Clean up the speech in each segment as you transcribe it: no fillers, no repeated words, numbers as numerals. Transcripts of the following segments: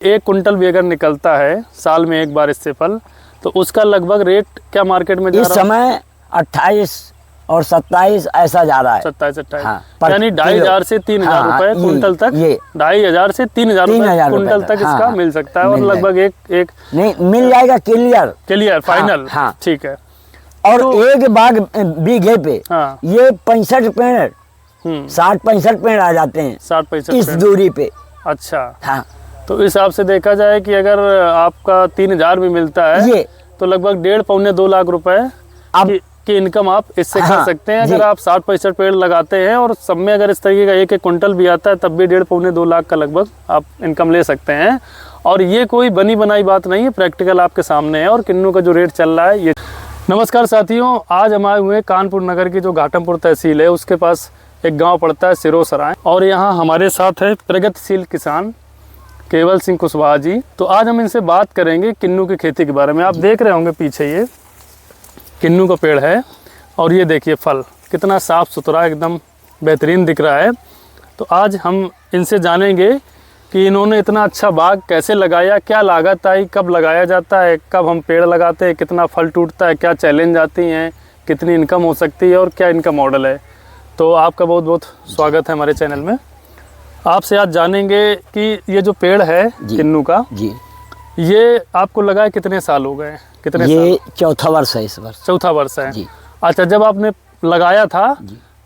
1 quintal भी अगर निकलता है साल में एक बार इससे फल, तो उसका लगभग रेट क्या मार्केट में जा इस रहा है? समय 28 और 27 ऐसा जा रहा है। 27-28 हाँ, यानी 2,500 से 3,000 रुपए कुंटल तक। ये 2,500 से 3,000 रुपए कुंटल तक इसका हाँ, मिल सकता है। और लगभग एक नहीं मिल जाएगा क्लियर फाइनल। हाँ, ठीक है। और तो, एक बाग बीघे पे हाँ, ये 65 पेड़ 60-65 पेड़ आ जाते हैं 60-65 इस दूरी पे। अच्छा, हाँ, तो इस हिसाब से देखा जाए कि अगर आपका 3,000 भी मिलता है ये तो लगभग 1.5-2 लाख रुपए की इनकम आप इससे कर सकते हैं। अगर आप 60-65 पेड़ लगाते हैं और सब में अगर इस तरीके का 1-1 कुंटल भी आता है तब भी 1.5-2 लाख का लगभग आप इनकम ले सकते हैं। और ये कोई बनी बनाई बात नहीं है, प्रैक्टिकल आपके सामने है। और किन्नू का जो रेट चल रहा है ये। नमस्कार साथियों, आज हम आए हुए हैं कानपुर नगर की जो घाटमपुर तहसील है उसके पास एक गाँव पड़ता है सिरोसराय। और यहाँ हमारे साथ है प्रगतिशील किसान केवल सिंह कुशवाहा जी। तो आज हम इनसे बात करेंगे किन्नू की खेती के बारे में। आप देख रहे होंगे पीछे ये किन्नू का पेड़ है और ये देखिए फल कितना साफ़ सुथरा एकदम बेहतरीन दिख रहा है। तो आज हम इनसे जानेंगे कि इन्होंने इतना अच्छा बाग कैसे लगाया, क्या लागत आई, कब लगाया जाता है, कब हम पेड़ लगाते हैं, कितना फल टूटता है, क्या चैलेंज आती हैं, कितनी इनकम हो सकती है और क्या इनका मॉडल है। तो आपका बहुत बहुत स्वागत है हमारे चैनल में। आपसे आज जानेंगे कि ये जो पेड़ है किन्नू का जी, ये आपको लगा है कितने साल हो गए? कितने ये चौथा वर्ष है, इस वर्ष चौथा वर्ष है जी। अच्छा, जब आपने लगाया था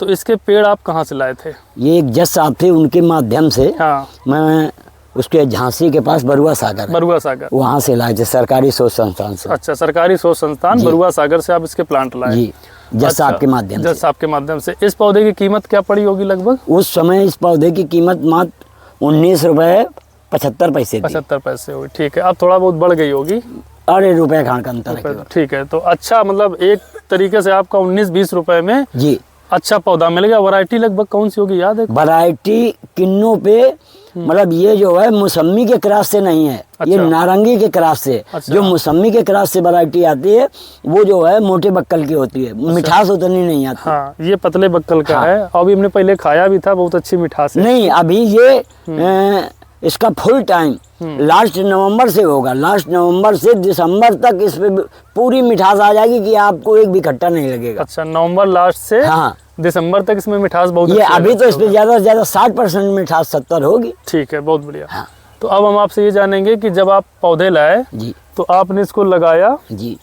तो इसके पेड़ आप कहाँ से लाए थे? ये एक जज साहब थे, उनके माध्यम से हाँ, मैं उसके झांसी के पास बरुआ सागर वहाँ से लाए थे, सरकारी शोध संस्थान से। अच्छा, सरकारी शोध संस्थान बरुआ सागर से आप इसके प्लांट लाए जी, जज साहब के माध्यम से। जज साहब के माध्यम से। इस पौधे की कीमत क्या पड़ी होगी लगभग? उस समय इस पौधे की कीमत मात्र 19 रुपये 75 पैसे थी। 75 पैसे होगी, ठीक है। अब थोड़ा बहुत बढ़ गई होगी, अरे रुपए खान का अंतर है। ठीक है। तो अच्छा, मतलब एक तरीके से आपका 19-20 रुपए में जी अच्छा पौधा मिल गया। वैरायटी लगभग कौन सी होगी याद है? वैरायटी किन्नू पे मतलब ये जो है मौसमी के क्रॉस से नहीं है। अच्छा। ये नारंगी के क्रॉस से। अच्छा। जो मौसमी के क्रॉस से वैरायटी आती है वो जो है मोटे बक्कल की होती है। अच्छा। मिठास उतनी नहीं आती। हाँ, ये पतले बक्कल का है। अभी हमने पहले खाया भी था, बहुत अच्छी मिठास है। नहीं, अभी ये इसका फुल टाइम लास्ट नवंबर से होगा। लास्ट नवंबर से दिसंबर तक इस पे पूरी मिठास आ जाएगी कि आपको एक भी खट्टा नहीं लगेगा। अच्छा, नवंबर लास्ट से हाँ दिसंबर तक इसमें मिठास बहुत ये अभी तो इस पे ज्यादा से ज्यादा 60% मिठास 70 होगी। ठीक है, बहुत बढ़िया। हाँ। तो अब हम आपसे ये जानेंगे कि जब आप पौधे लाए जी तो आपने इसको लगाया जी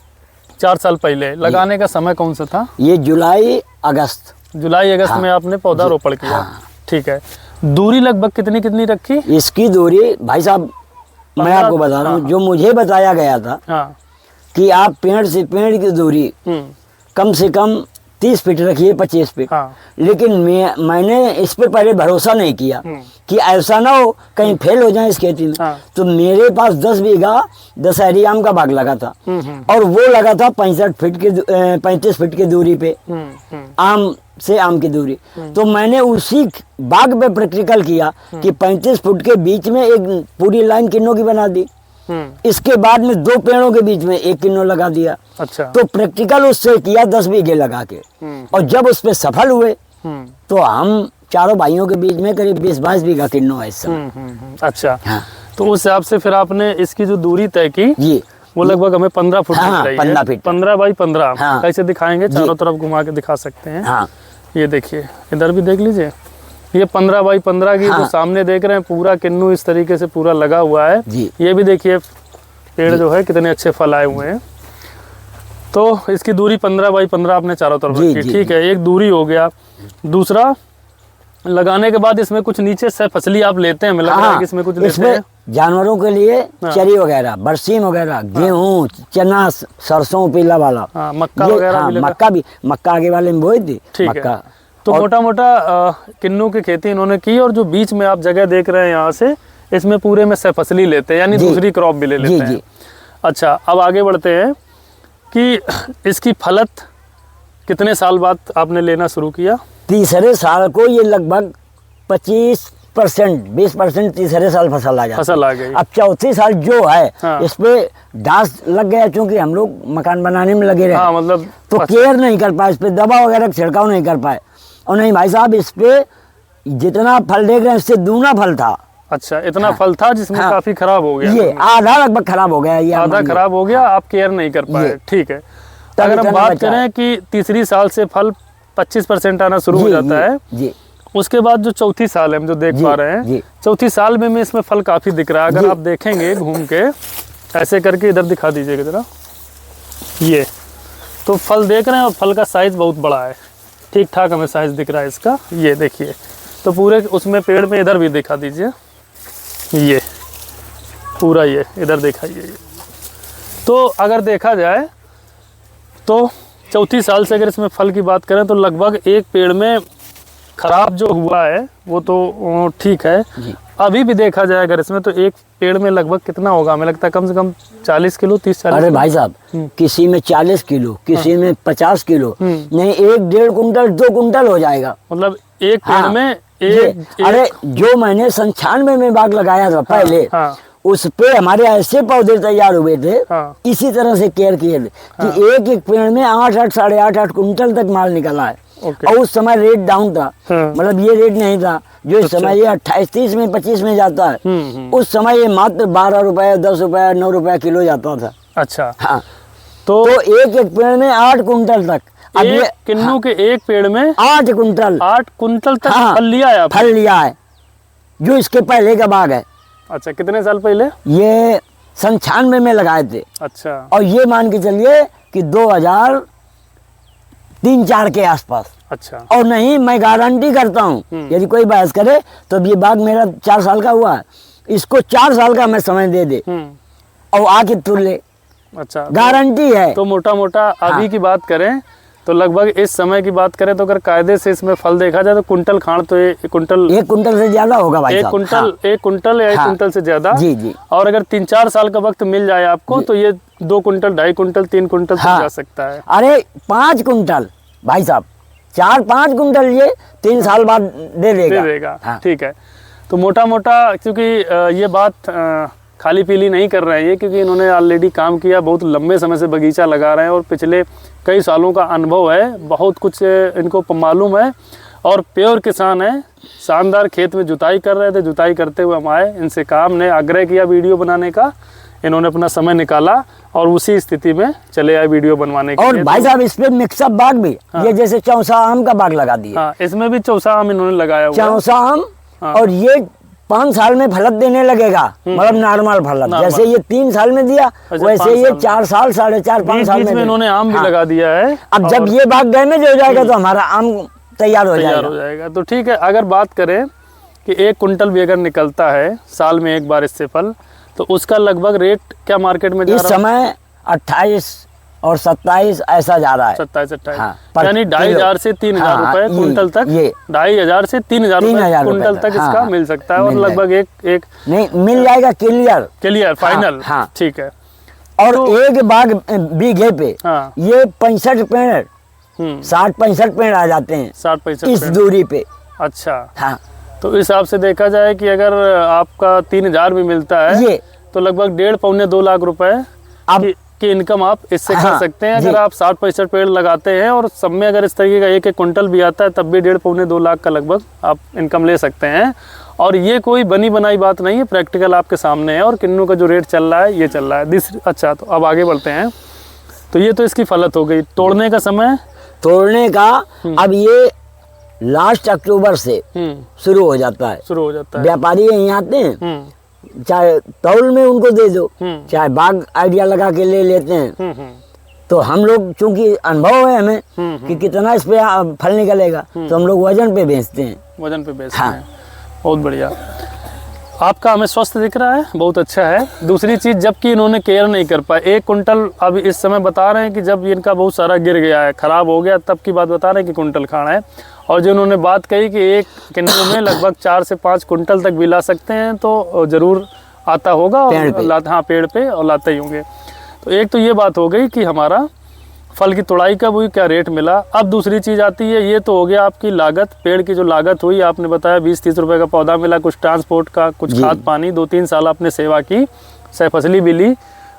4 साल पहले। लगाने का समय कौन सा था? ये जुलाई अगस्त हाँ। में आपने पौधा रोपण किया। हाँ। ठीक है। दूरी लगभग कितनी रखी? इसकी दूरी भाई साहब मैं आपको बता रहा हूँ। जो मुझे बताया गया था कि आप पेड़ से पेड़ की दूरी कम से कम 30 फीट रखिए, 25 फीट। हाँ। लेकिन मैंने इस पर पहले भरोसा नहीं किया कि ऐसा ना हो कहीं फेल हो जाए इस खेती में। हाँ। तो मेरे पास 10 बीघा दशहरी आम का बाग लगा था और वो लगा था 35 फीट की दूरी पे, आम से आम की दूरी। तो मैंने उसी बाग पे प्रैक्टिकल किया कि 35 फुट के बीच में एक पूरी लाइन किन्नों की बना दी। इसके बाद में 2 पेड़ों के बीच में 1 किन्नों लगा दिया। अच्छा। तो प्रैक्टिकल उससे किया 10 बीघे लगा के। और जब उस पे सफल हुए तो हम चारों भाइयों के बीच में करीब 20-22 बीघा किन्नों है इस समय। अच्छा। हाँ। तो उस हिसाब से फिर आपने इसकी जो दूरी तय की जी वो लगभग हमें 15 फुट हाँ, 15 फीट 15 बाई 15। हाँ। कैसे दिखाएंगे? चारों तरफ घुमा के दिखा सकते हैं। हाँ। ये देखिए, इधर भी देख लीजिए, ये 15 बाई 15 की जो सामने देख रहे हैं पूरा किन्नू इस तरीके से पूरा लगा हुआ है। ये भी देखिए पेड़ जो है कितने अच्छे फल आए हुए हैं। तो इसकी दूरी 15 बाई 15 आपने चारों तरफ रखी। ठीक है, एक दूरी हो गया। दूसरा, लगाने के बाद इसमें कुछ नीचे से फसली आप लेते हैं? हाँ, इसमें कुछ लेते हैं जानवरों के लिए। चरी वगैरह, बरसीम वगैरह, गेहूँ, चना, सरसों पीला वाला, मक्का वगैरह। मक्का आगे वाले में बोई थी। ठीक है। तो मोटा मोटा किन्नू की खेती इन्होंने की। और जो बीच में आप जगह देख रहे हैं यहाँ से, इसमें पूरे में फसली लेते हैं, यानी दूसरी क्रॉप भी ले लेते हैं। अच्छा, अब आगे बढ़ते हैं कि इसकी फलत कितने साल बाद आपने लेना शुरू किया? तीसरे साल को ये लगभग 25% 20% तीसरे साल फसल आ गई। अब चौथी साल जो है हाँ। इस पे घास लग गया, क्योंकि हम लोग मकान बनाने में लगे रहे। हाँ, मतलब तो केयर नहीं कर पाए, इस पे दवा वगैरह छिड़काव नहीं कर पाए। और नहीं भाई साहब, इस पे जितना फल देख रहे हैं इससे दूना फल था। अच्छा, इतना फल था जिसमें काफी खराब हो गया? ये आधा लगभग खराब हो गया, ये आधा खराब हो गया, आप केयर नहीं कर पाए। ठीक है, अगर हम बात करें कि तीसरी साल से फल 25% आना शुरू हो जाता है जी। उसके बाद जो चौथी साल है हम जो देख पा रहे हैं, चौथी साल में इसमें फल काफी दिख रहा है। अगर आप देखेंगे घूम के ऐसे करके, इधर दिखा दीजिएगा जरा, ये तो फल देख रहे हैं और फल का साइज बहुत बड़ा है, ठीक ठाक हमें साइज दिख रहा है इसका। ये देखिए, तो पूरे उसमें पेड़ में इधर भी दिखा दीजिए, ये पूरा ये इधर दिखाइए। तो अगर देखा जाए तो चौथी साल से अगर इसमें फल की बात करें तो लगभग एक पेड़ में खराब जो हुआ है वो तो ठीक है। अभी भी देखा जाए अगर इसमें तो एक पेड़ में लगभग कितना होगा, हमें लगता है कम से कम 40 किलो 30-40। अरे भाई साहब, किसी में 40 किलो, किसी में 50 किलो, नहीं 1-1.5 कुंटल 2 कुंटल हो जाएगा। मतलब एक पेड़ में एक अरे जो मैंने 97 में बाग लगाया था पहले, उस पे हमारे ऐसे पौधे तैयार हुए थे, इसी तरह से केयर किए थे कि एक पेड़ में 8-8 साढ़े 8 कुंटल तक माल निकला है। और उस समय रेट डाउन था, मतलब ये रेट नहीं था जो इस समय ये 28-30 में 25 में जाता है। उस समय ये मात्र 12 रुपए 10 रुपए 9 रुपए किलो जाता था। अच्छा, हाँ, तो एक पेड़ में 8 कुंटल तक। अब ये किन्नू के एक पेड़ में 8 कुंटल तक फल लिया है, फल लिया है, जो इसके पहले का बाग है। अच्छा, कितने साल पहले? ये 97 में लगाए थे। अच्छा, और ये मान के चलिए कि 2003-4 के आसपास। अच्छा, और नहीं, मैं गारंटी करता हूँ, यदि कोई बहस करे तो ये बाग मेरा 4 साल का हुआ है, इसको 4 साल का मैं समय दे दे और आके तुर ले। अच्छा, गारंटी है। तो मोटा मोटा अभी की बात करें तो लगभग इस समय की बात करें तो अगर कायदे से इसमें फल देखा जाए तो कुंटल खाड़ तो एक कुंटल से ज्यादा होगा भाई साहब। एक कुंटल या 1 कुंटल से ज्यादा। जी। और अगर 3-4 साल का वक्त मिल जाए आपको तो ये 2 कुंटल 2.5 कुंटल 3 कुंटल तक जा सकता है। अरे 5 कुंटल भाई साहब, 4-5 कुंटल ये 3 साल बाद दे देगा। ठीक है, तो मोटा मोटा क्योंकि ये बात खाली पीली नहीं कर रहे हैं ये, क्योंकि इन्होंने ऑलरेडी काम किया, बहुत लंबे समय से बगीचा लगा रहे हैं और पिछले कई सालों का अनुभव है, बहुत कुछ इनको मालूम है और प्योर किसान है। शानदार खेत में जुताई कर रहे थे, जुताई करते हुए हम आए, इनसे काम ने आग्रह किया वीडियो बनाने का, इन्होंने अपना समय निकाला और उसी स्थिति में चले आए वीडियो बनवाने के लिए। और भाई साहब इसमें मिक्सअप बाग भी, ये जैसे चौसा आम का बाग लगा दिया। हाँ, इसमें भी चौसा आम इन्होंने लगाया हुआ, चौसा आम। और ये 5 साल में फलत देने लगेगा, मतलब नॉर्मल फलत, जैसे ये 3 साल में दिया वैसे ये 4 साल 4.5-5 साल में इन्होंने आम भी लगा दिया है। अब जब ये बाग डैमेज हो जाएगा तो हमारा आम तैयार हो जाएगा। तो ठीक है, अगर बात करें कि 1 कुंटल भी अगर निकलता है साल में एक बार इससे फल, तो उसका लगभग रेट क्या मार्केट में जा रहा है? इस समय 28 और 27 ऐसा जा रहा है। 27-28, यानी 2,500 से 3,000 रुपए कुंटल तक, 2,500 से 3,000 रुपए कुंटल तक इसका मिल सकता है। और लगभग एक नहीं मिल जाएगा क्लियर फाइनल। ठीक है, और एक बाग बीघे पे ये 65 पेड़ 60-65 पेड़ आ जाते हैं, 60-65 इस दूरी पे। अच्छा, हाँ, तो इस हिसाब से देखा जाए कि अगर आपका 3,000 भी मिलता है ये, तो लगभग 1.5-2 लाख रुपए की इनकम आप इससे कर सकते हैं। अगर आप 60-65 पेड़ लगाते हैं और सब में अगर इस तरीके का 1-1 कुंटल भी आता है तब भी 1.5-2 लाख का लगभग आप इनकम ले सकते हैं। और ये कोई बनी बनाई बात नहीं है, प्रैक्टिकल आपके सामने है। और किन्नू का जो रेट चल रहा है ये चल रहा है। अच्छा, तो अब आगे बढ़ते हैं। तो ये तो इसकी फलत हो गई। तोड़ने का समय, तोड़ने का अब ये लास्ट अक्टूबर से शुरू हो जाता है। व्यापारी यहीं आते हैं, चाहे तौल में उनको दे दो, चाहे बाग आइडिया लगा के ले लेते हैं। तो हम लोग चूंकि अनुभव है हमें कि कितना इस पे फल निकलेगा, तो हम लोग वजन पे बेचते हैं। हैं। बहुत बढ़िया, आपका हमें स्वस्थ दिख रहा है, बहुत अच्छा है। दूसरी चीज़, जबकि इन्होंने केयर नहीं कर पाए, 1 कुंटल अब इस समय बता रहे हैं कि जब इनका बहुत सारा गिर गया है, खराब हो गया, तब की बात बता रहे हैं कि कुंटल खाना है। और जो उन्होंने बात कही कि 1 किन्नू में लगभग 4 से 5 कुंटल तक भी ला सकते हैं, तो ज़रूर आता होगा। पेड़ पे और लाते ही होंगे। तो एक तो ये बात हो गई कि हमारा फल की तोड़ाई का भी क्या रेट मिला। अब दूसरी चीज़ आती है, ये तो हो गया आपकी लागत, पेड़ की जो लागत हुई, आपने बताया 20-30 रुपए का पौधा मिला, कुछ ट्रांसपोर्ट का, कुछ खाद पानी, 2-3 साल आपने सेवा की, सह फसली भी ली।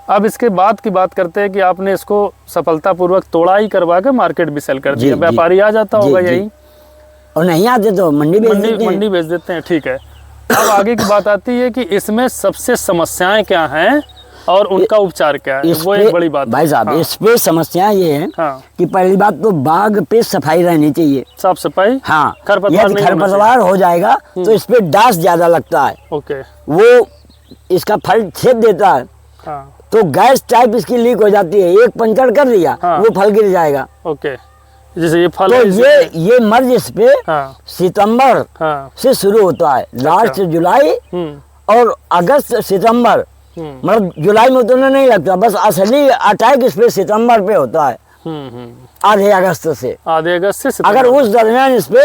अब इसके बाद की बात करते हैं कि आपने इसको सफलतापूर्वक तोड़ाई करवा के मार्केट भी सेल कर दिया। व्यापारी आ जाता होगा यही, और नहीं आते तो मंडी भेज देते हैं। ठीक है। अब आगे की बात आती है कि इसमें सबसे समस्याएं क्या हैं और उनका उपचार क्या है, वो एक बड़ी बात भाई साहब। इस पे समस्या ये है कि पहली बात तो बाग पे सफाई रहनी चाहिए, साफ सफाई। हाँ, खरपतवार हो जाएगा तो इस पे डास ज्यादा लगता है। ओके। वो इसका फल छेद देता है, तो गैस टाइप इसकी लीक हो जाती है। एक पंचर कर दिया वो फल गिर जाएगा। ओके। जैसे ये फल तो ये मर्ज इस पे सितंबर से शुरू होता है, लास्ट जुलाई और अगस्त सितंबर, मतलब जुलाई में उतना नहीं लगता, बस असली अटैक इस पे सितंबर पे होता है, आधे अगस्त से अगर उस दरमियान इस पे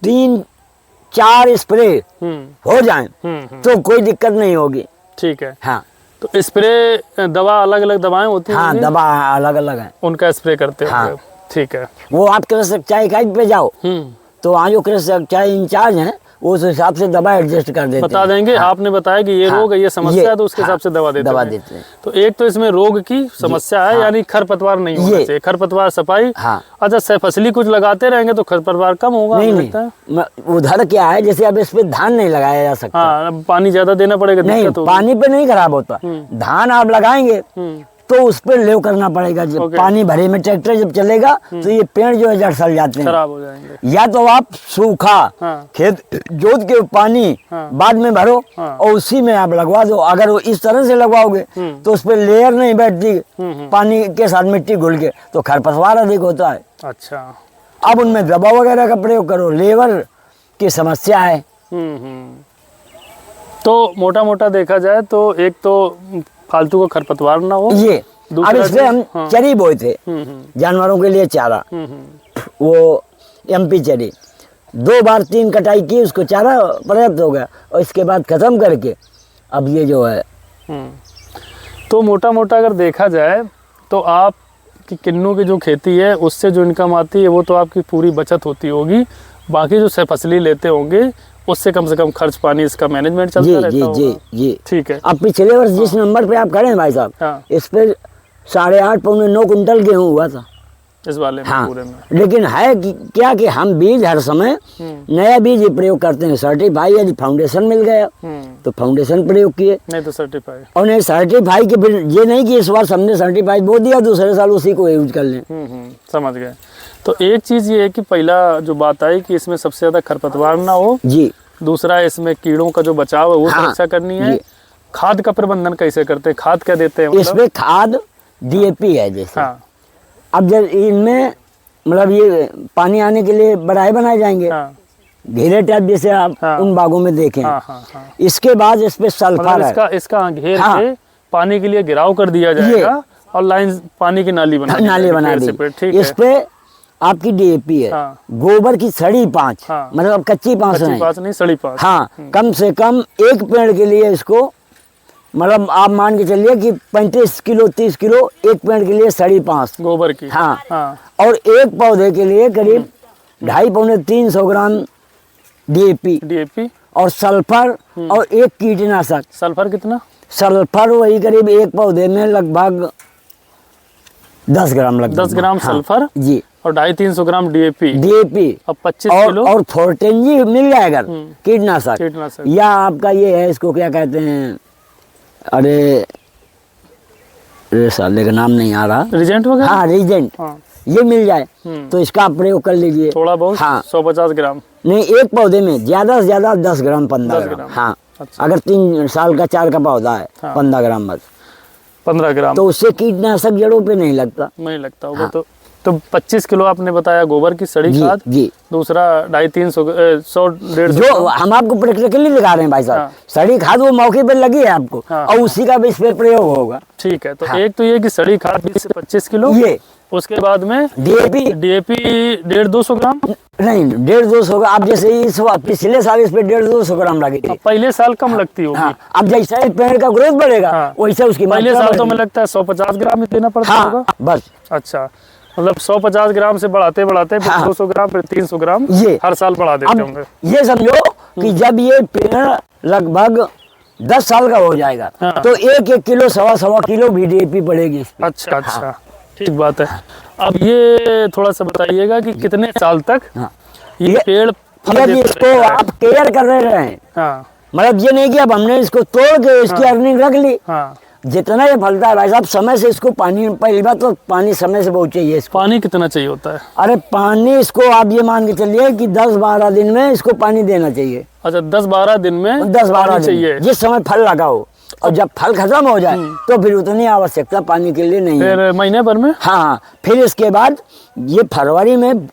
3-4 स्प्रे हो जाएं तो कोई दिक्कत नहीं होगी। ठीक है। हाँ, तो स्प्रे दवा अलग अलग दवाएं होती हैं? हाँ, दवा अलग अलग है, उनका स्प्रे करते हैं। हाँ। ठीक है। वो आप कृषि सिंचाई इकाई पे जाओ तो वहाँ जो कृषि सिंचाई इंचार्ज हैं वो उस हिसाब से दवा एडजस्ट कर देते बता देंगे। हाँ। आपने बताया कि ये रोग है, ये समस्या है, तो उसके हिसाब से दवा देते हैं। तो एक तो इसमें रोग की समस्या है, यानी खरपतवार नहीं होना चाहिए, खरपतवार सफाई। अच्छा, सफसली कुछ लगाते रहेंगे तो खरपतवार कम होगा? नहीं, उधर क्या है, जैसे अब इस पे धान नहीं लगाया जा सकता। हाँ, पानी ज्यादा देना पड़ेगा। नहीं, पानी पे नहीं खराब होता, धान आप लगाएंगे तो उस पर लेव करना पड़ेगा। जब पानी भरे में ट्रैक्टर जब चलेगा तो ये पेड़ जो है जड़ सड़ जाते हैं, खराब हो जाएंगे। या तो आप सूखा खेत जोत के पानी बाद में भरो और उसी में आप लगवा दो। अगर वो इस तरह से लगवाओगे तो उस पर लेयर नहीं बैठती, पानी के साथ मिट्टी घुल के, तो खरपतवार अधिक होता है। अच्छा। अब उनमें दवा वगैरह का प्रयोग करो, लेबर की समस्या है। तो मोटा मोटा देखा जाए तो एक तो फालतू का खरपतवार ना हो। ये अब इसमें हम चरी बोए थे जानवरों के लिए चारा, वो MP चरी 2 बार 3 कटाई की, उसको चारा पर्याप्त हो गया और इसके बाद खत्म करके अब ये जो है। तो मोटा मोटा अगर देखा जाए तो आप की किन्नू की जो खेती है उससे जो इनकम आती है वो तो आपकी पूरी बचत होती होगी, बाकी जो फसली लेते होंगे उससे कम से कम खर्च पानी इसका मैनेजमेंट चलता रहता होगा। जी। ठीक है। अब पिछले वर्ष जिस नंबर पे आप खड़े हैं भाई साहब, इस पे 8.5 पौने 9 कुंटल गेहूं हुआ था इस वाले में। पूरे में। लेकिन है क्या कि हम बीज हर समय नया बीज ही प्रयोग करते हैं। सर्टिफाई यदि फाउंडेशन मिल गया तो फाउंडेशन प्रयोग किए, नहीं तो सर्टिफाई। और नहीं सर्टिफाई के फिर ये नहीं कि इस बार हमने सर्टिफाई बो दिया दूसरे साल उसी को यूज कर लें। समझ गए। तो एक चीज ये है कि पहला जो बात आई कि इसमें सबसे ज्यादा खरपतवार ना हो जी, दूसरा इसमें कीड़ों का जो बचाव है वो सुरक्षा करनी है। खाद का प्रबंधन कैसे करते हैं, खाद क्या देते हैं? इसमें खाद DAP है जैसे। अब जब इनमें मतलब ये पानी आने के लिए बड़ाई बनाए जाएंगे, घेरे टाइप जैसे आप उन बागों में देखें। इसके बाद इस पे सल्फर है, इसका घेर के पानी के लिए घेराव कर दिया जाएगा और लाइन पानी की नाली बना दी। इस पे आपकी DAP है। गोबर की सड़ी 5, मतलब कच्ची 5 नहीं, सड़ी 5। हाँ, कम से कम एक पेड़ के लिए इसको, मतलब आप मान के चलिए कि 35 किलो 30 किलो एक पेड़ के लिए सड़ी 5 गोबर की। हाँ। और एक पौधे के लिए करीब 2.5 पौने 300 ग्राम DAP और सल्फर और एक कीटनाशक। सल्फर कितना? सल्फर वही करीब एक पौधे में लगभग 10 ग्राम लगभग 10 ग्राम सल्फर जी, और 250-300 ग्राम DAP अब 25 किलो और थोरटेंजी मिल जाएगा कीटनाशक। या आपका ये है, इसको क्या कहते हैं, अरे साले का नाम नहीं आ रहा, रीजेंट वगैरह। हाँ, रीजेंट। ये मिल जाए तो इसका आप प्रयोग कर लीजिए थोड़ा बहुत। हाँ, 150 ग्राम नहीं, एक पौधे में ज्यादा से ज्यादा 10 ग्राम 15 ग्राम। हाँ। अच्छा। अगर 3 साल का 4 का पौधा है 15 ग्राम बस, 15 ग्राम, तो उससे कीटनाशक जड़ों पे नहीं लगता होगा। तो 25 किलो आपने बताया गोबर की सड़ी खाद जी, दूसरा 250-300-100-150 जो हम आपको प्रैक्टिकली दिखा रहे हैं भाई साहब। सड़ी खाद वो मौके पर लगी है आपको और उसी का भी इस पे प्रयोग होगा। ठीक है। तो एक तो ये कि सड़ी खाद 20 से 25 किलो, ये उसके बाद में DAP 150-200 ग्राम नहीं, 150-200 आप जैसे इस पिछले साल इस पे 150-200 ग्राम लगी थी। पहले साल कम लगती होगी। अब जैसे पेड़ का ग्रोथ बढ़ेगा वैसे उसकी पहले साल तो मुझे लगता है 150 ग्राम ही देना पड़ता होगा बस। अच्छा, मतलब 150 ग्राम से बढ़ाते बढ़ाते फिर 200 ग्राम फिर 300 ग्राम ये हर साल बढ़ा देते होंगे। ये समझो कि जब ये पेड़ लगभग 10 साल का हो जाएगा तो 1-1 किलो 1.25 किलो भी DAP पड़ेगी। अच्छा, ठीक बात है। अब ये थोड़ा सा बताइएगा कि कितने साल तक ये पेड़ यदि इसको आप केयर कर रहे हैं, हाँ, मतलब ये नहीं कि अब हमने इसको तोड़ के इसकी अर्निंग रख ली। हाँ, जितना ये फलता है भाई साहब, समय से इसको पानी, पहली बात तो पानी समय से बहुत चाहिए इसको। पानी कितना चाहिए होता है? अरे पानी इसको आप ये मान के चलिए कि 10-12 दिन में इसको पानी देना चाहिए। अच्छा, 10-12 दिन में 10-12 दिन चाहिए, जिस समय फल लगा हो, और जब फल खत्म हो जाए तो फिर उतनी आवश्यकता पानी के लिए नहीं है। फिर महीने भर में? हाँ, फिर इसके बाद ये फरवरी में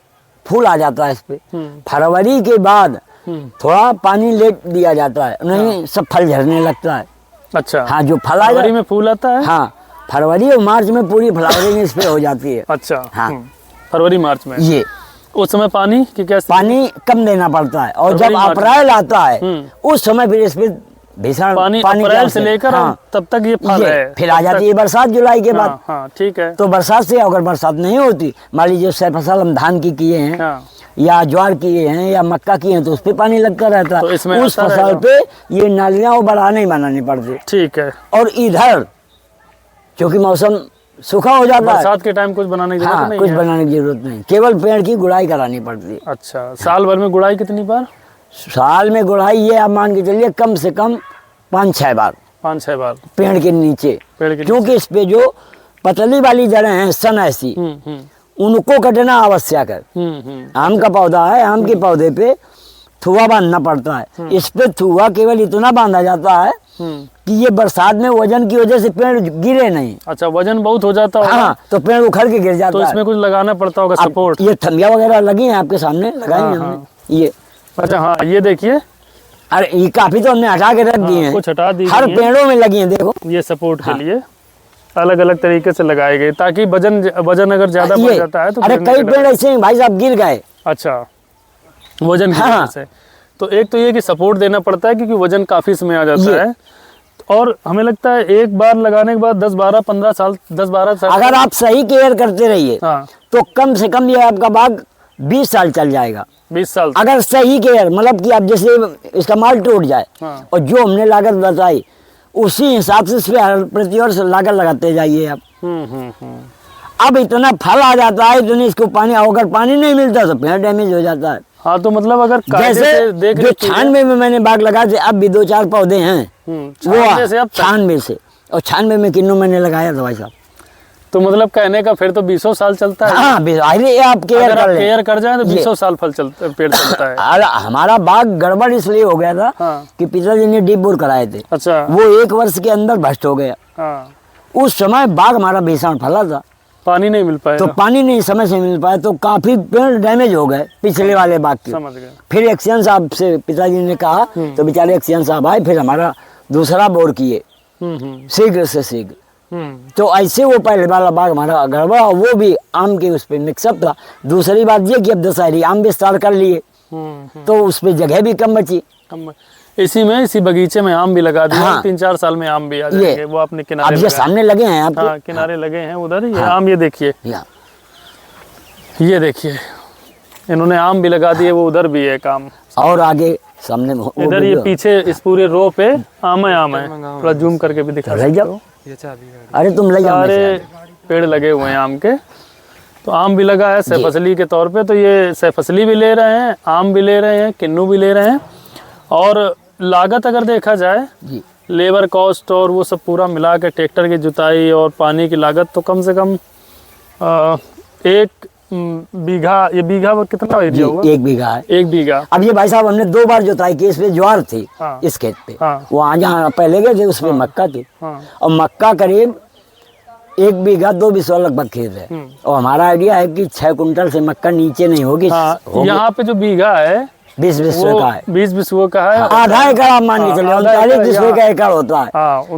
फूल आ जाता है इस पे। फरवरी के बाद थोड़ा पानी लेट दिया जाता है, नहीं सब फल झड़ने लगता है। अच्छा, हाँ, जो फल आ फरवरी में फूल आता है? हाँ, फरवरी और मार्च में पूरी फ्लावरिंग इस पे हो जाती है। अच्छा, हाँ, फरवरी मार्च में ये उस समय पानी की क्या? पानी कम देना पड़ता है, और जब अप्रैल आता है उस समय फिर इस पे भीषण पानी अप्रैल से लेकर तब तक ये फल है। फिर आ जाती है बरसात जुलाई के बाद। हाँ, ठीक है। तो बरसात से, अगर बरसात नहीं होती, मान लीजिए सर फसल हम धान की किए हैं, हाँ, या ज्वार किए हैं, या मक्का किए हैं, तो उस पे पानी लगता रहता है। तो इसमें उस फसल पे ये नालियां और बड़ा नहीं बनानी पड़ती। ठीक है। और इधर क्योंकि मौसम सूखा हो जाता है, बरसात के टाइम कुछ बनाने की जरूरत हाँ, नहीं कुछ है? बनाने की जरूरत नहीं, केवल पेड़ की गुड़ाई करानी पड़ती है। अच्छा, साल भर में गुड़ाई कितनी बार? साल में गुड़ाई ये आप मान के चलिए कम से कम 5-6 बार, 5-6 बार पेड़ के नीचे। पेड़ के क्योंकि इस पे जो पतली वाली जड़ें हैं सन ऐसी, उनको कटना आवश्यक है। आम का पौधा है, आम के पौधे पे थुआ बांधना पड़ता है। इस पे थुआ केवल इतना बांधा जाता है कि ये बरसात में वजन की वजह से पेड़ गिरे नहीं। अच्छा, वजन बहुत हो जाता होगा। हाँ, तो पेड़ उखड़ के गिर जाता तो इसमें कुछ लगाना पड़ता होगा सपोर्ट। ये थमिया वगैरह लगी हैं आपके सामने, लगाई हैं हमने ये। अच्छा, हाँ, ये देखिए, अरे ये काफी तो हमने हटा के रख दिए हैं, कुछ हटा दी, हर पेड़ों में लगी हैं, देखो ये सपोर्ट के लिए अलग अलग तरीके से लगाए गए, ताकि वजन अगर ज्यादा बढ़ जाता है तो। अरे कई पेड़ ऐसे हैं भाई साहब गिर गए। अच्छा, वजन की वजह से। तो एक तो ये कि सपोर्ट देना पड़ता है, क्योंकि वजन काफी समय आ जाता है। और हमें लगता है एक बार लगाने के बाद 10-12-15 साल, 10-12 साल अगर आप सही केयर करते रहिए, हाँ, तो कम से कम ये आपका बाग 20 साल चल जाएगा। 20 साल अगर सही केयर, मतलब कि अब जैसे इसका माल टूट जाए, हाँ, और जो हमने लागत बताई उसी हिसाब से इस पे हर प्रति वर्ष लागत लगाते जाइए आप। अब इतना फल आ जाता है, इतनी इसको पानी, अगर पानी नहीं मिलता तो पेड़ डैमेज हो जाता है। हाँ, तो मतलब अगर जैसे जो 96 में मैंने बाग लगाए थे, अब भी 2-4 पौधे हैं वो 96 से, और 96 में किन्नू मैंने लगाया था भाई साहब। तो मतलब कहने का फिर तो 20 साल चलता है। हाँ, आप केयर कर जाए तो 20 साल पेड़ चलता है। अरे हमारा बाग गड़बड़ इसलिए हो गया था कि पिताजी ने डीप बोर कराए थे। अच्छा, वो 1 वर्ष के अंदर भ्रष्ट हो गया। हाँ, उस समय बाग हमारा भीषण फला था, पानी नहीं मिल पाया, तो पानी नहीं समय से मिल पाया, तो काफी पेड़ डैमेज हो गए पिछले वाले बाग के। समझ गए। फिर एक्सियन साहब से पिताजी ने कहा, तो बेचारे एक्सियन साहब आए, फिर हमारा दूसरा बोर किए शीघ्र से शीघ्र। तो ऐसे वो पहले वाला बाग हमारा गड़बड़ा, वो भी आम के उस पर मिक्सअप था। दूसरी बात ये कि अब दशहरी आम विस्तार कर लिए, तो उस पर जगह भी कम बची। इसी बगीचे में आम भी लगा दिया। हाँ, 3-4 साल में आम भी आ जाएंगे। वो अपने किनारे, अब ये सामने लगे हैं आपके। हाँ, किनारे लगे हैं उधर ही। आम ये देखिए, ये देखिए, इन्होंने आम भी लगा दिए, वो उधर भी है काम। और आगे सामने इधर ये पीछे इस पूरे रो पे आम है। थोड़ा जूम करके भी दिखा सकते हो। अरे तुम ले जाओ, सारे पेड़ लगे हुए हैं आम के। तो आम भी लगा है सहफसली के तौर पे। तो ये सहफसली भी ले रहे हैं, आम भी ले रहे हैं, किन्नू भी ले रहे हैं। और लागत अगर देखा जाए, लेबर कॉस्ट और वो सब पूरा मिला के, ट्रैक्टर की जुताई और पानी की लागत, तो कम से कम 1 बीघा, ये बीघा कितना एरिया होगा? 1 बीघा है। 1 बीघा। अब ये भाई साहब हमने 2 बार जुताई की, इस पे ज्वार थी। हाँ, इस खेत पे। हाँ, वो जहाँ पहले गए थे उस पे मक्का थी। हाँ, और मक्का करीब 1 बीघा 2 बिस्वा लगभग खेत है। और हमारा आइडिया है कि 6 कुंटल से मक्का नीचे नहीं होगी। हाँ, यहाँ पे जो बीघा है 20 बिस्वे का है। 20 बिस्वे का है। आधा एकड़ आप मान के चलिए, 39 बिस्वे का एकड़ होता है।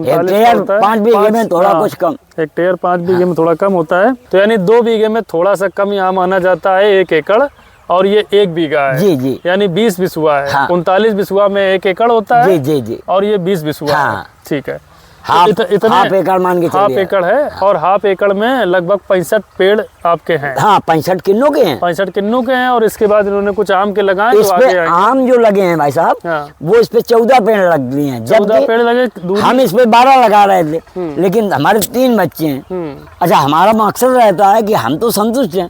हेक्टेयर 5 बीघे में थोड़ा कुछ कम। हेक्टेयर 5 बीघे में थोड़ा कम होता है। तो यानी 2 बीघे में थोड़ा सा कम यहाँ माना जाता है 1 एकड़। और ये 1 बीघा है। जी जी, यानी 20 बिस्वा है। 39 बिस्वा में 1 एकड़ होता है। जी जी जी। और ये 20 बिस्वा है। ठीक है, हाफ एकड़ मान के चलिए। हाफ एकड़ है। और हाफ एकड़ में लगभग 65 पेड़ आपके हैं। हाँ, 65 किन्नू के हैं। 65 किन्नू के हैं। और इसके बाद इन्होंने कुछ आम के लगाए। इस पे आम जो लगे हैं भाई साहब, वो इस पे 14 पेड़ लग दिए हैं। 14 पेड़ लगे। हम इस पे 12 लगा रहे थे, लेकिन हमारे 3 बच्चे हैं। अच्छा, हमारा मकसद रहता है कि हम तो संतुष्ट हैं,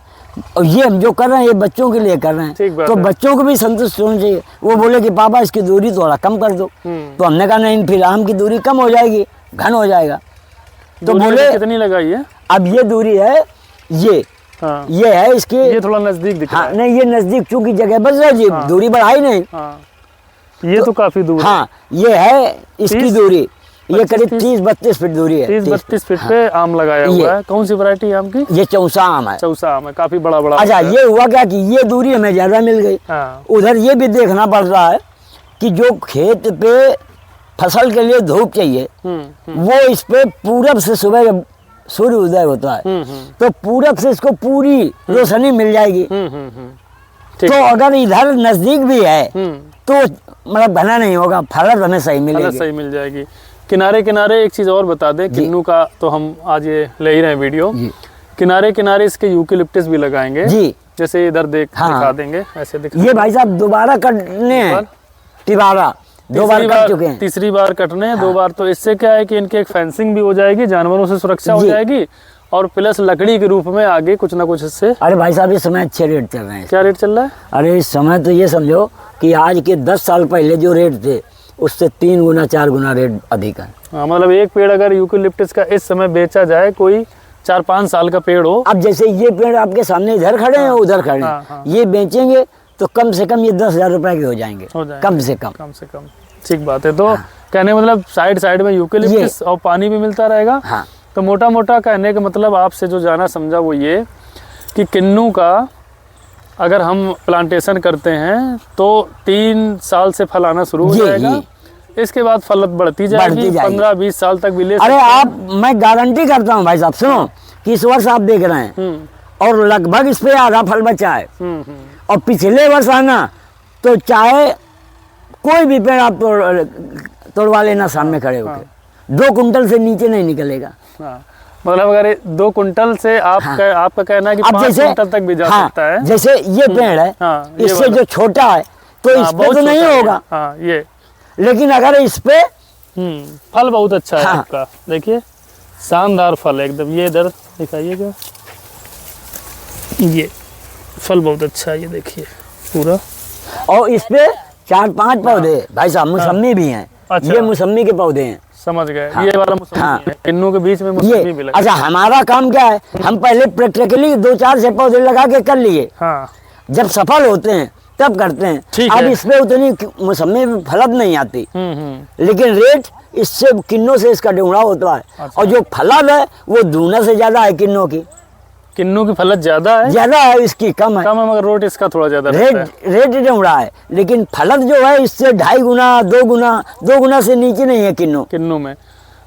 और ये हम जो कर रहे हैं ये बच्चों के लिए कर रहे ठीक हैं, बात तो है। बच्चों को भी संतुष्ट होना चाहिए। वो बोले कि पापा इसकी दूरी थोड़ा कम कर दो, तो हमने कहा नहीं, फिर आम की दूरी कम हो जाएगी, घन हो जाएगा। तो दूरी बोले कितनी लगाई है? अब ये दूरी है, ये हाँ, ये है इसकी, ये थोड़ा नजदीक दिख रहा हाँ है। नहीं ये नजदीक चूंकि जगह बच रही है, दूरी बढ़ाई नहीं। हाँ, ये तो काफी दूर है। हाँ ये है इसकी 30, दूरी, ये 25, करीब 30-32 फीट दूरी है। 30-32 फीट पे आम लगाया हुआ है। कौन सी वैरायटी आम की? ये चौसा आम है। चौसा आम है, काफी बड़ा बड़ा अच्छा होता है। ये हुआ क्या कि ये दूरी हमें ज्यादा मिल गई। हाँ, उधर ये भी देखना पड़ रहा है कि जो खेत पे फसल के लिए धूप चाहिए वो इस पे पूरब से सुबह जब सूर्य उदय होता है तो पूरब से इसको पूरी रोशनी मिल जाएगी। ठीक तो अगर इधर नजदीक भी है तो मतलब घना नहीं होगा, फलत हमें सही फल मिलेगी। सही मिल जाएगी। किनारे किनारे एक चीज और बता दें, किन्नू का तो हम आज ये ले ही रहे हैं वीडियो, जी किनारे किनारे इसके यूकेलिप्टस भी लगाएंगे। जी जैसे इधर हाँ। दिखा देंगे, ऐसे दिखा ये भाई साहब दोबारा कटने हैं, तिबारा दो बार कट चुके हैं। तीसरी बार कटने हैं। 2 बार। तो इससे क्या है कि इनके एक फेंसिंग भी हो जाएगी, जानवरों से सुरक्षा हो जी। जाएगी, और प्लस लकड़ी के रूप में आगे कुछ ना कुछ इससे। अरे भाई साहब इस समय अच्छे रेट चल रहे हैं। क्या रेट चल रहा है? अरे इस समय तो ये समझो कि आज के 10 साल पहले जो रेट थे उससे 3 गुना 4 गुना रेट अधिक है। हाँ, मतलब एक पेड़ अगर यूकेलिप्टस का इस समय बेचा जाए, कोई 4-5 साल का पेड़ हो। अब जैसे ये पेड़ आपके सामने इधर खड़े हैं, उधर खड़े हाँ, हैं, हाँ। ये बेचेंगे तो कम से कम ये 10,000 रुपए के हो जाएंगे, कम से कम। कम से कम। ठीक बात है। तो कहने का मतलब साइड साइड में यूकेलिप्टस और पानी भी मिलता रहेगा। हाँ तो मोटा मोटा कहने का मतलब आपसे जो जाना समझा वो ये कि किन्नू का अगर हम प्लांटेशन करते हैं तो 3 साल से फल आना शुरू हो जाएगा। इसके बाद फलत बढ़ती जाएगी, 15-20 साल तक भी ले सकते अरे हैं। आप, मैं गारंटी करता हूँ भाई साहब, सुनो कि इस वर्ष आप देख रहे हैं और लगभग इस पे आधा फल बचा है, और पिछले वर्ष आना तो चाहे कोई भी पेड़ आप तोड़वा लेना सामने खड़े होकर, 2 कुंटल से नीचे नहीं निकलेगा। हाँ, मतलब अगर 2 कुंटल से आपका कहना है कि 5 कुंटल तक भी जा सकता है। जैसे ये पेड़ है, हाँ, ये इससे जो छोटा है तो इस पे तो नहीं होगा। हाँ, ये लेकिन अगर इस पे फल बहुत अच्छा है। हाँ। आपका देखिए शानदार फल है एकदम। ये इधर दिखाइएगा, ये फल बहुत अच्छा है, ये देखिए पूरा। और इस पे 4-5 पौधे भाई साहब मौसमी भी हैं। अच्छा। ये मौसमी के पौधे हैं। समझ गए। ये वाला मौसमी है, किन्नू के बीच में ये मौसमी भी लगा। अच्छा हमारा काम क्या है, हम पहले प्रैक्टिकली 2-4 से पौधे लगा के कर लिए, हाँ, जब सफल होते हैं तब करते हैं। ठीक अब है। इस पे उतनी मौसमी में फलत नहीं आती, लेकिन रेट इससे किन्नों से इसका दुगना होता है। अच्छा। और जो फलत है वो दूना से ज्यादा है किन्नों की, किन्नू की फलत ज्यादा है, ज्यादा है, इसकी कम है। कम है, मगर रोट इसका थोड़ा ज्यादा रहता है। रेट दुगना है, लेकिन फलत जो है इससे 2.5 गुना 2 गुना से नीचे नहीं है किन्नू में।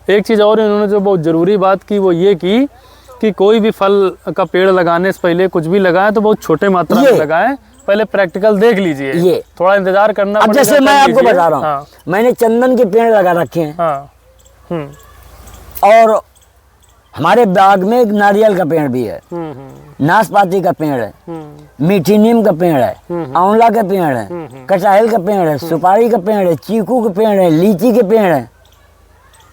एक चीज और इन्होंने जो बहुत जरूरी बात की वो ये की कि कोई भी फल का पेड़ लगाने से पहले कुछ भी लगाएं तो बहुत छोटे मात्रा में लगाएं, पहले प्रैक्टिकल देख लीजिए। ये थोड़ा इंतजार करना अब पड़ेगा, जैसे मैं कर आपको लीजिए। बता रहा हूँ, हाँ, मैंने चंदन के पेड़ लगा रखे हैं, हाँ, और हमारे बाग में एक नारियल का पेड़ भी है, नाशपाती का पेड़ है, मीठी नीम का पेड़ है, आंवला का पेड़ है, कटहल का पेड़ है, सुपारी का पेड़ है, चीकू का पेड़ है, लीची के पेड़ है,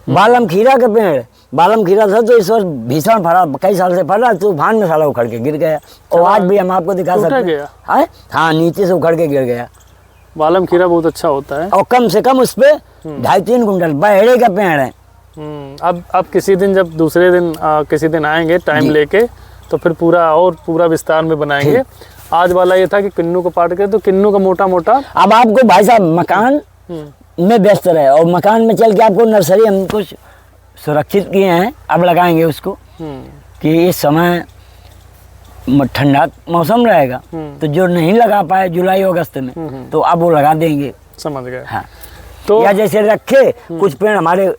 बालम खीरा का पेड़ है। बालम खीरा था तो इस वर्ष भीषण फड़ा, कई साल से फड़ा, तूफान में साला उखड़ के गिर गया, और आज भी हम आपको दिखा सकते हैं। हाँ, नीचे से उखड़ के गिर गया। बालम खीरा बहुत अच्छा होता है, और कम से कम उस पे 2.5-3 कुंटल बहेड़े का पेड़ है। अब किसी दिन जब दूसरे दिन किसी दिन आएंगे टाइम लेके तो फिर पूरा विस्तार में बनाएंगे। आज वाला ये था कि किन्नू को पाट के, तो किन्नू का मोटा मोटा। अब आपको भाई साहब मकान में व्यस्त रहे, और मकान में चल के आपको नर्सरी हम कुछ सुरक्षित किए हैं, अब लगाएंगे उसको कि इस समय ठंडा मौसम रहेगा तो जो नहीं लगा पाए जुलाई अगस्त में तो अब वो लगा देंगे। समझ गए। हाँ, तो या जैसे रखे कुछ पेड़ हमारे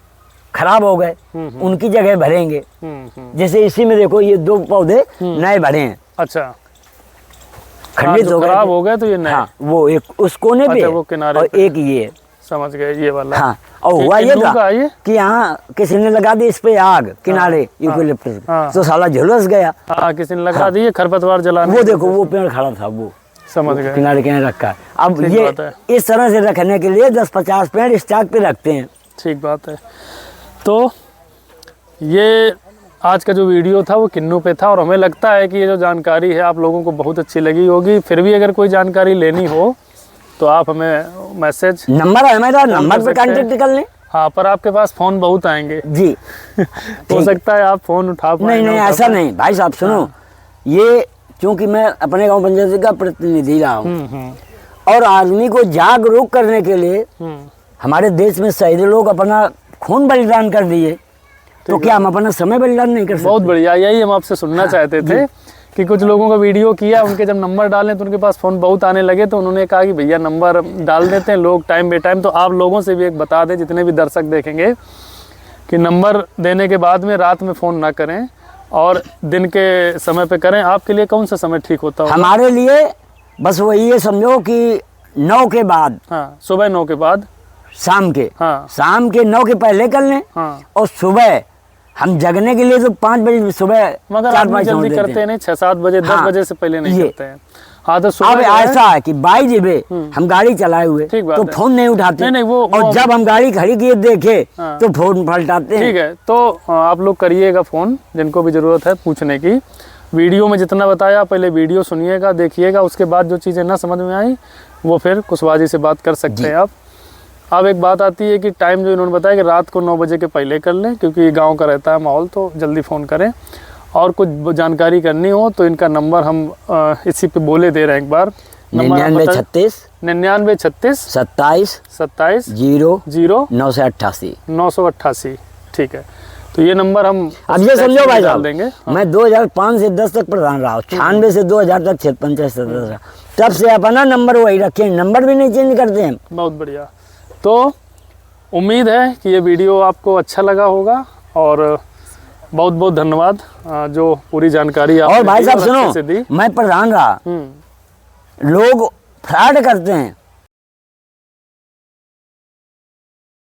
खराब हो गए उनकी जगह भरेंगे। जैसे इसी में देखो ये 2 पौधे नए भरे हैं। अच्छा, खंडित हो गए, खराब हो गए तो ये नए। हाँ, वो एक उस कोने पे वो किनारे और पे। एक ये। समझ गए, ये वाला। हाँ, और हुआ ये था कि यहाँ किसी ने लगा दी इस पे आग किनारे यूकेलिप्टस, तो साला झुलस गया। हाँ, किसी ने लगा दी खरपतवार जलाने। वो देखो वो पेड़ खड़ा था, वो समझ गए, किनारे किनारे रखा। अब ये इस तरह से रखने के लिए 10-50 पेड़ स्टॉक पे रखते हैं। ठीक बात है। तो ये आज का जो वीडियो था वो किन्नू पे था और हमें लगता है कि ये जो जानकारी है आप लोगों को बहुत अच्छी लगी होगी। फिर भी अगर कोई जानकारी लेनी हो तो आप हमें मैसेज, नंबर है मेरा, नंबर पे कांटेक्ट कर लें। हाँ, पर आपके पास फ़ोन बहुत आएंगे जी। हो सकता है आप फ़ोन उठा पाए। नहीं ऐसा नहीं भाई साहब, सुनो। ये चूंकि मैं अपने गांव पंचायत का प्रतिनिधि रहा हूँ और आदमी को जागरूक करने के लिए हमारे देश में शहीद लोग अपना खून बलिदान कर दिए, तो क्या हम अपना समय बलिदान नहीं कर सकते? बहुत बढ़िया, यही हम आपसे सुनना चाहते थे कि कुछ लोगों का वीडियो किया, उनके जब नंबर डालें तो उनके पास फ़ोन बहुत आने लगे, तो उन्होंने कहा कि भैया नंबर डाल देते हैं लोग टाइम बे टाइम। तो आप लोगों से भी एक बता दें, जितने भी दर्शक देखेंगे, कि नंबर देने के बाद में रात में फ़ोन ना करें और दिन के समय पे करें। आपके लिए कौन सा समय ठीक होता है? हमारे लिए बस वही है, समझो कि 9 के बाद। हाँ, सुबह 9 के बाद, शाम के, हाँ, शाम के 9 के पहले कर लें। हाँ, और सुबह हम जगने के लिए तो 5 बजे सुबह, मगर आप जल्दी करते नहीं, 6-7 बजे, 10 बजे से पहले नहीं करते हैं। हाँ, तो अब ऐसा है कि 22 बजे हम गाड़ी चलाए हुए तो फोन नहीं उठाते। नहीं, और जब हम गाड़ी खड़ी किए देखे तो फोन पलटाते हैं। ठीक है, तो आप लोग करिएगा फ़ोन, जिनको भी ज़रूरत है पूछने की। वीडियो में जितना बताया पहले वीडियो सुनिएगा, देखिएगा, उसके बाद जो चीज़ें ना समझ में आई वो फिर कुशवाहा जी से बात कर सकते हैं आप। अब एक बात आती है कि टाइम जो इन्होंने बताया कि रात को 9 बजे के पहले कर लें, क्योंकि गांव का रहता है माहौल, तो जल्दी फ़ोन करें। और कुछ जानकारी करनी हो तो इनका नंबर हम इसी पे बोले दे रहे हैं एक बार। 9936 27 27 0 988। ठीक है, तो ये नंबर हम अब ये समझो भाई साहब देंगे। हाँ। मैं 2005 से 10 तक प्रधान रहा हूँ, 96 से 2000 तक क्षेत्र पंचायत सदस्य, तब से अपना नंबर वही रखे, नंबर भी नहीं चेंज करते हैं। बहुत बढ़िया। तो उम्मीद है कि ये वीडियो आपको अच्छा लगा होगा और बहुत बहुत धन्यवाद जो पूरी जानकारी आपने और भाई साहब दी। सुनो, मैं प्रधान रहा, लोग फ्रॉड करते हैं